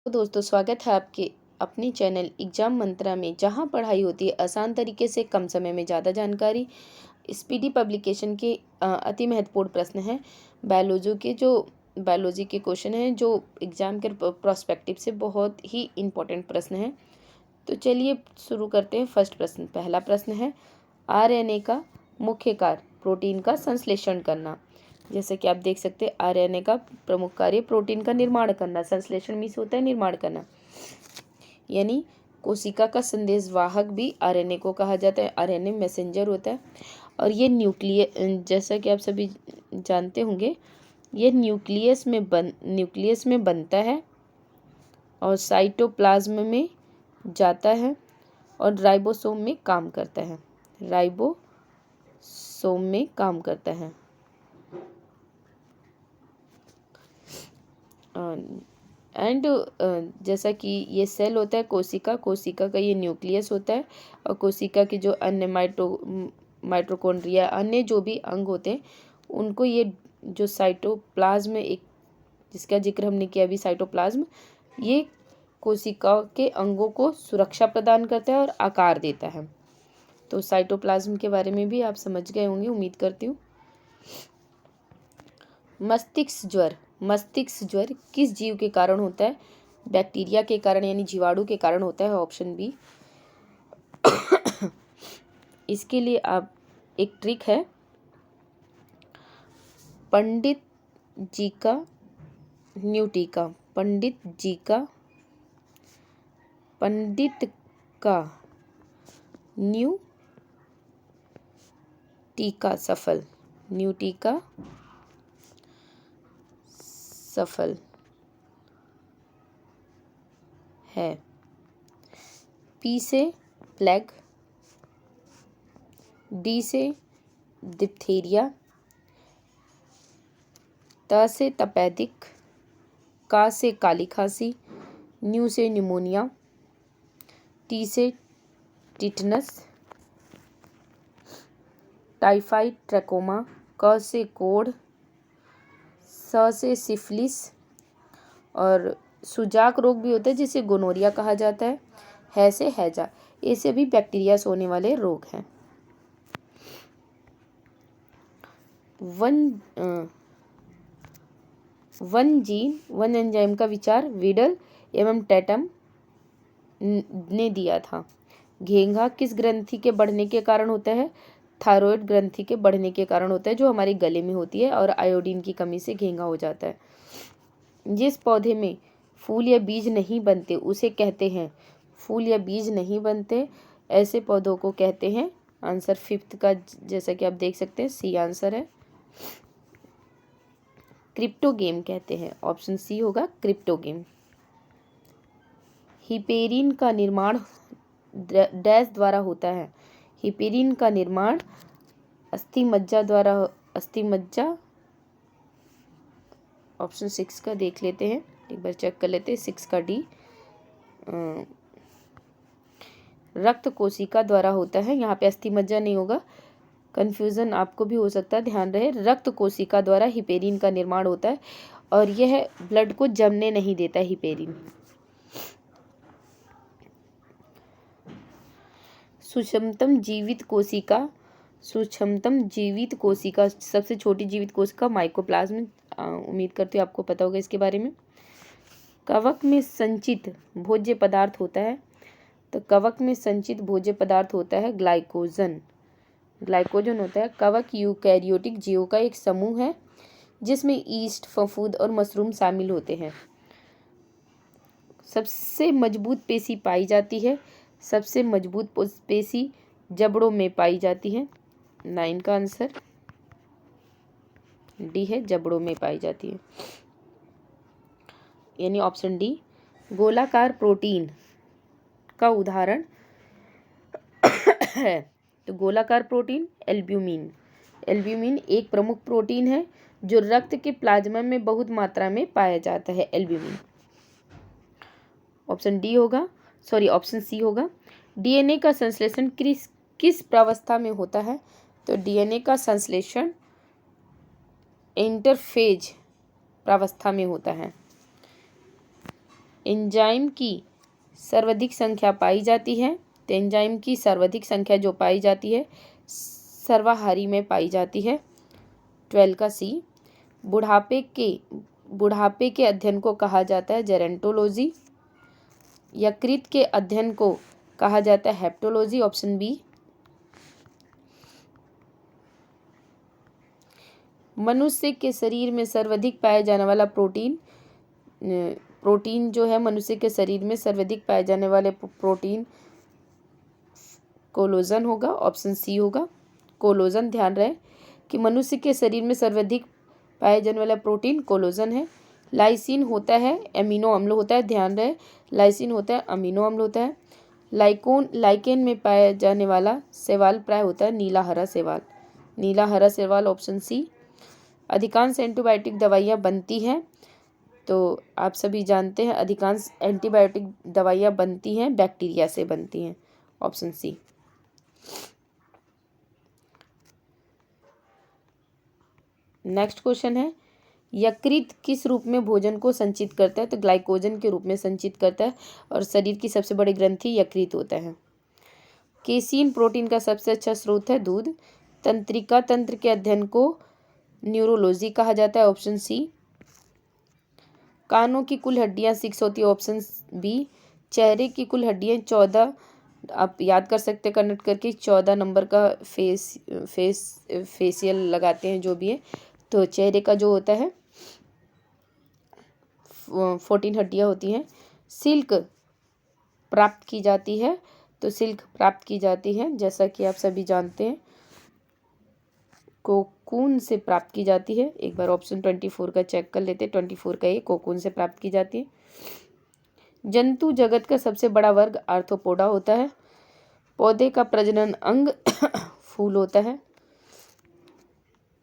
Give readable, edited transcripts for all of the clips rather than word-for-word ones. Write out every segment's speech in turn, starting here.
तो दोस्तों, स्वागत है आपके अपनी चैनल एग्जाम मंत्रा में, जहां पढ़ाई होती है आसान तरीके से, कम समय में ज़्यादा जानकारी। स्पीडी पब्लिकेशन के अति महत्वपूर्ण प्रश्न हैं। बायोलॉजी के क्वेश्चन हैं जो एग्जाम के प्रोस्पेक्टिव से बहुत ही इम्पोर्टेंट प्रश्न हैं। तो चलिए शुरू करते हैं। फर्स्ट प्रश्न, पहला प्रश्न है, आरएनए का मुख्य कार्य प्रोटीन का संश्लेषण करना। जैसे कि आप देख सकते हैं, आरएनए का प्रमुख कार्य प्रोटीन का निर्माण करना। संश्लेषण मीन्स होता है निर्माण करना, यानी कोशिका का संदेश वाहक भी आरएनए को कहा जाता है। आरएनए मैसेंजर होता है और ये जैसा कि आप सभी जानते होंगे, ये न्यूक्लियस में बनता है और साइटोप्लाज्म में जाता है और राइबोसोम में काम करता है। राइबोसोम में काम करता है। एंड जैसा कि ये सेल होता है कोशिका का ये न्यूक्लियस होता है और कोशिका के जो अन्य माइटोकॉन्ड्रिया अन्य जो भी अंग होते हैं, उनको ये जो साइटोप्लाज्म एक जिसका जिक्र हमने किया अभी, साइटोप्लाज्म, ये कोशिका के अंगों को सुरक्षा प्रदान करता है और आकार देता है। तो साइटोप्लाज्म के बारे में भी आप समझ गए होंगे, उम्मीद करती हूँ। मस्तिष्क ज्वर किस जीव के कारण होता है? बैक्टीरिया के कारण, यानी जीवाणु के कारण होता है। Option B. इसके लिए आप एक ट्रिक है, पंडित जी का न्यू टीका सफल है। पी से प्लेग, डी से डिप्थीरिया, त से तपेदिक, का से काली खांसी, न्यू से न्यूमोनिया, टी से टिटनस, टाइफाइड ट्रैकोमा, क से कोढ़, स से सिफिलिस और सुजाक रोग भी होता है जिसे गोनोरिया कहा जाता है से हैजा। ये सभी बैक्टीरिया से होने वाले रोग हैं। वन एंजाइम का विचार विडल एवं टैटम ने दिया था। घेंघा किस ग्रंथि के बढ़ने के कारण होता है? थायराइड ग्रंथि के बढ़ने के कारण होता है, जो हमारे गले में होती है, और आयोडीन की कमी से घेंघा हो जाता है। जिस पौधे में फूल या बीज नहीं बनते उसे कहते हैं, फूल या बीज नहीं बनते ऐसे पौधों को कहते हैं। आंसर फिफ्थ का, जैसा कि आप देख सकते हैं, सी आंसर है। क्रिप्टोगेम कहते हैं। ऑप्शन सी होगा क्रिप्टोगेम। हिपेरिन का निर्माण डैश द्वारा होता है? हिपेरिन का निर्माण अस्थिमज्जा। ऑप्शन 6 का देख लेते हैं, एक बार चेक कर लेते हैं। 6 का डी, रक्त कोशिका द्वारा होता है। यहाँ पे अस्थिमज्जा नहीं होगा, कन्फ्यूज़न आपको भी हो सकता है, ध्यान रहे। रक्त कोशिका द्वारा हिपेरिन का निर्माण होता है और यह ब्लड को जमने नहीं देता हिपेरिन। सूक्ष्मतम जीवित कोशिका, सबसे छोटी जीवित कोशिका माइकोप्लाज्म। उम्मीद करती हूँ आपको पता होगा इसके बारे में। कवक में संचित भोज्य पदार्थ होता है, तो कवक में संचित भोज्य पदार्थ होता है ग्लाइकोजन होता है। कवक यूकैरियोटिक जीवों का एक समूह है जिसमें ईस्ट, फफूंद और मशरूम शामिल होते हैं। सबसे मजबूत पेशी पाई जाती है, सबसे मजबूत पेशी जबड़ों में पाई जाती है। 9 का आंसर डी है, जबड़ों में पाई जाती है, यानी ऑप्शन डी। गोलाकार प्रोटीन का उदाहरण है, तो गोलाकार प्रोटीन एल्ब्यूमिन एक प्रमुख प्रोटीन है जो रक्त के प्लाज्मा में बहुत मात्रा में पाया जाता है। एल्ब्यूमिन ऑप्शन सी होगा। डीएनए का संश्लेषण किस प्रावस्था में होता है? तो डीएनए का संश्लेषण इंटरफेज प्रावस्था में होता है। एंजाइम की सर्वाधिक संख्या पाई जाती है, तो एंजाइम की सर्वाधिक संख्या जो पाई जाती है सर्वाहारी में पाई जाती है। 12 का सी। बुढ़ापे के अध्ययन को कहा जाता है जेरेंटोलॉजी। यकृत के अध्ययन को कहा जाता है हेप्टोलॉजी, ऑप्शन बी। मनुष्य के शरीर में सर्वाधिक पाया जाने वाला प्रोटीन जो है, मनुष्य के शरीर में सर्वाधिक पाए जाने वाले प्रोटीन कोलोजन होगा, ऑप्शन सी होगा। कोलोजन, ध्यान रहे कि मनुष्य के शरीर में सर्वाधिक पाए जाने वाला प्रोटीन कोलोजन है। लाइसिन होता है, अमीनो अम्ल होता है, ध्यान रहे लाइसिन होता है, अमीनो अम्ल होता है। लाइकेन में पाया जाने वाला शैवाल प्राय होता है नीला हरा शैवाल, नीला हरा शैवाल, ऑप्शन सी। अधिकांश एंटीबायोटिक दवाइयाँ बनती हैं, तो आप सभी जानते हैं अधिकांश एंटीबायोटिक दवाइयाँ बनती हैं बैक्टीरिया से बनती हैं, ऑप्शन सी। नेक्स्ट क्वेश्चन है, यकृत किस रूप में भोजन को संचित करता है? तो ग्लाइकोजन के रूप में संचित करता है और शरीर की सबसे बड़ी ग्रंथि यकृत होता है। केसीन प्रोटीन का सबसे अच्छा स्रोत है दूध। तंत्रिका तंत्र के अध्ययन को न्यूरोलॉजी कहा जाता है, ऑप्शन सी। कानों की कुल हड्डियां 6 होती है, ऑप्शन बी। चेहरे की कुल हड्डियां 14, आप याद कर सकते हैं कनेक्ट करके, 14 नंबर का फेशियल लगाते हैं जो भी है, तो चेहरे का जो होता है 14 हड्डियां होती हैं। सिल्क प्राप्त की जाती है, तो सिल्क प्राप्त की जाती है जैसा कि आप सभी जानते हैं कोकून से प्राप्त की जाती है। एक बार ऑप्शन 24 का चेक कर लेते हैं, 24 का ये कोकून से प्राप्त की जाती है। जंतु जगत का सबसे बड़ा वर्ग आर्थ्रोपोडा होता है। पौधे का प्रजनन अंग फूल होता है।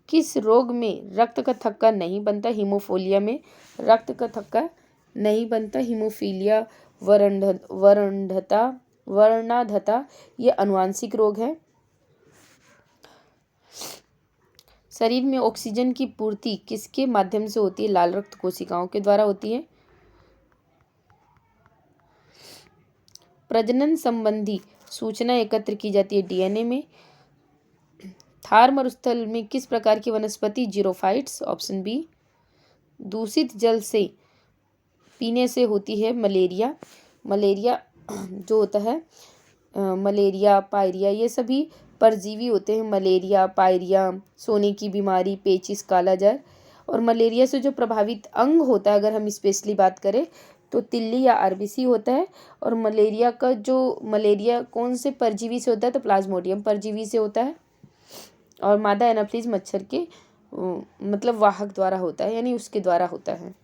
किस रोग में रक्त का थक्का नहीं बनता? हीमोफीलिया में रक्त का थक्का नहीं बनता। हीमोफीलिया वर्णांधता ये आनुवांशिक रोग है। शरीर में ऑक्सीजन की पूर्ति किसके माध्यम से होती है? लाल रक्त कोशिकाओं के द्वारा होती है। प्रजनन संबंधी सूचना एकत्र की जाती है डीएनए में। थार मरुस्थल में किस प्रकार की वनस्पति? Xerophytes, option B. दूषित जल से पीने से होती है मलेरिया। मलेरिया जो होता है मलेरिया, पायरिया, ये सभी परजीवी होते हैं। मलेरिया, पायरिया, सोने की बीमारी, पेचिस, कालाजार। और मलेरिया से जो प्रभावित अंग होता है, अगर हम स्पेशली बात करें तो तिल्ली या आरबीसी होता है। और मलेरिया कौन से परजीवी से होता है? तो प्लाज्मोडियम परजीवी से होता है। और मादा एनाफ्लिज मच्छर के मतलब वाहक द्वारा होता है, यानी उसके द्वारा होता है।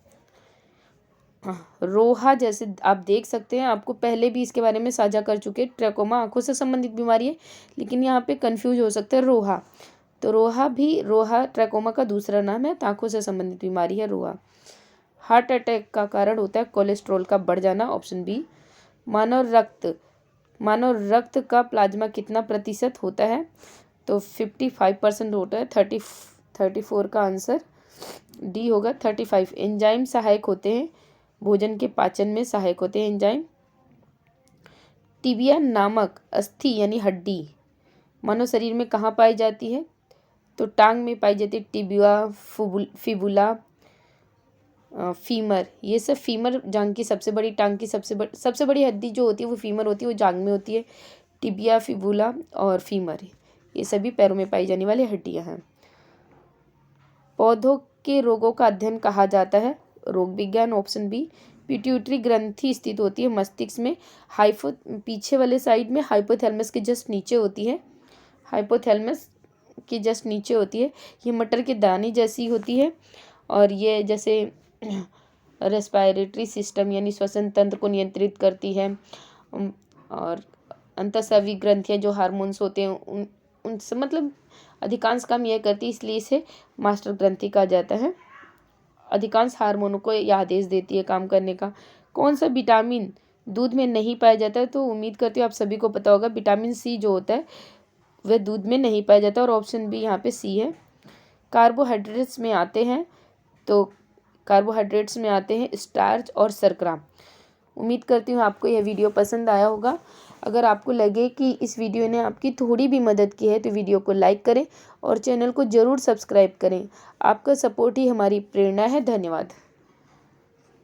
रोहा जैसे आप देख सकते हैं, आपको पहले भी इसके बारे में साझा कर चुके। ट्रैकोमा आंखों से संबंधित बीमारी है, लेकिन यहाँ पे कंफ्यूज हो सकता है रोहा। तो रोहा ट्रैकोमा का दूसरा नाम है, आंखों से संबंधित बीमारी है रोहा। हार्ट अटैक का कारण होता है कोलेस्ट्रॉल का बढ़ जाना, ऑप्शन बी। मानव रक्त का प्लाज्मा कितना प्रतिशत होता है? तो 55% होता है। 34 का आंसर डी होगा, 35। एंजाइम सहायक होते हैं, भोजन के पाचन में सहायक होते हैं एंजाइम। टिबिया नामक अस्थि यानी हड्डी मानव शरीर में कहाँ पाई जाती है? तो टांग में पाई जाती है। टिबिया, फिबुला, फीमर, ये सब फीमर जांग की सबसे बड़ी, टांग की सबसे बड़ी हड्डी जो होती है वो फीमर होती है, वो जांग में होती है। टिबिया, फिबुला और फीमर ये सभी पैरों में पाई जाने वाली हड्डियां हैं। पौधों के रोगों का अध्ययन कहा जाता है रोग विज्ञान, ऑप्शन बी। पिट्यूटरी ग्रंथि स्थित होती है मस्तिष्क में, पीछे वाले साइड में हाइपोथैलेमस के जस्ट नीचे होती है। हाइपोथैलेमस के जस्ट नीचे होती है। ये मटर के दाने जैसी होती है और ये जैसे रेस्पिरेटरी सिस्टम यानी श्वसन तंत्र को नियंत्रित करती है। और अंतःस्रावी ग्रंथियाँ जो हार्मोन्स होते हैं उनसे मतलब अधिकांश काम यह करती है, इसलिए इसे मास्टर ग्रंथि कहा जाता है। अधिकांश हार्मोनों को यह आदेश देती है काम करने का। कौन सा विटामिन दूध में नहीं पाया जाता है? तो उम्मीद करती हूँ आप सभी को पता होगा, विटामिन सी जो होता है वह दूध में नहीं पाया जाता और ऑप्शन बी यहाँ पे सी है। कार्बोहाइड्रेट्स में आते हैं स्टार्च और शर्करा। उम्मीद करती हूँ आपको यह वीडियो पसंद आया होगा। अगर आपको लगे कि इस वीडियो ने आपकी थोड़ी भी मदद की है तो वीडियो को लाइक करें और चैनल को ज़रूर सब्सक्राइब करें। आपका सपोर्ट ही हमारी प्रेरणा है। धन्यवाद।